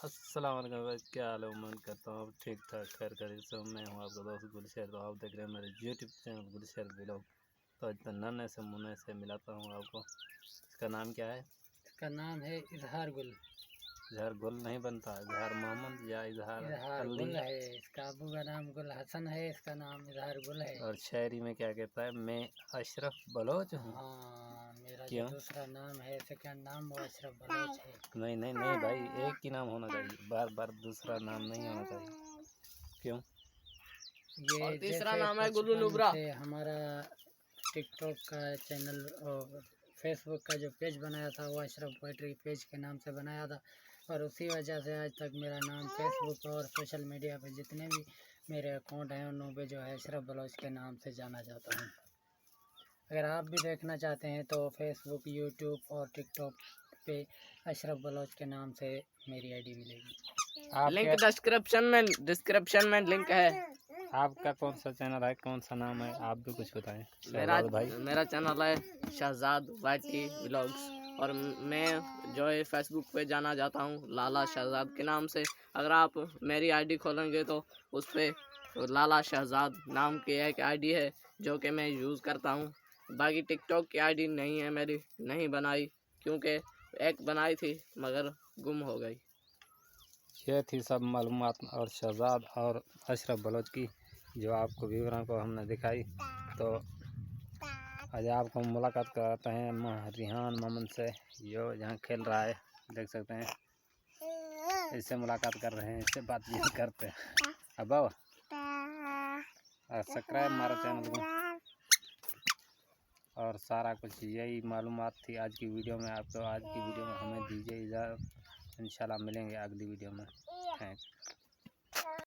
अस्सलाम वालेकुम भाई, क्या हाल है। उम्मीद करता हूँ आप ठीक ठाक खैर खैरियत से। मैं हूँ आपका दोस्त गुलशहर। तो आप देख रहे हैं मेरे यूट्यूब चैनल गुलशहर व्लॉग। तो आज नन्हे से मुन्ने से मिलाता हूँ आपको। इसका नाम क्या है? इसका नाम है इजहार गुल। इजहार गुल नहीं बनता, इजहार मोहम्मद या इजहार इजहार अली। गुल है। इसका अबू का नाम गुल हसन है, इसका नाम इजहार गुल है। और शायरी में क्या कहता है? मैं अशरफ बलोच हूँ। हाँ, मेरा जो क्यों? दूसरा नाम है, सेकंड नाम वो अशरफ बलोच है। नहीं नहीं नहीं भाई, एक ही नाम होना चाहिए, बार बार दूसरा नाम नहीं होना चाहिए। क्यों? ये और तीसरा जैसे नाम है गुल्लू बचपन लुबरा। से हमारा टिकटॉक का चैनल और फेसबुक का जो पेज बनाया था वो अशरफ पोइट्री पेज के नाम से बनाया था, और उसी वजह से आज तक मेरा नाम फेसबुक और सोशल मीडिया पे जितने भी मेरे अकाउंट हैं उन पे जो है अशरफ बलोच के नाम से जाना जाता हूँ। अगर आप भी देखना चाहते हैं तो फेसबुक, यूट्यूब और टिकटॉक पे अशरफ बलोच के नाम से मेरी आईडी मिलेगी। लिंक डिस्क्रिप्शन में लिंक है। आपका कौन सा चैनल है, कौन सा नाम है, आप भी कुछ बताएं मेरा शहजाद भाई। मेरा चैनल है शहजाद वाटी व्लॉग्स, और मैं जो है फेसबुक पे जाना जाता हूँ लाला शहजाद के नाम से। अगर आप मेरी आईडी खोलेंगे तो उस पर लाला शहजाद नाम की एक आईडी है जो कि मैं यूज़ करता हूँ। बाकी टिकटॉक की आईडी नहीं है मेरी, नहीं बनाई, क्योंकि एक बनाई थी मगर गुम हो गई। ये थी सब मालूमात और शहजाद और अशरफ बलोच की, जो आपको विवरण को हमने दिखाई। तो आज आपको मुलाकात कराते हैं रिहान मोहम्मद से, जो यहाँ खेल रहा है, देख सकते हैं। इससे मुलाकात कर रहे हैं, इससे बातचीत करते हैं। अब सब्सक्राइब हमारा चैनल को, और सारा कुछ यही मालूमात थी आज की वीडियो में। आपको आज की वीडियो में हमें दीजिए इजाज़त, इंशाल्लाह मिलेंगे अगली वीडियो में। थैंक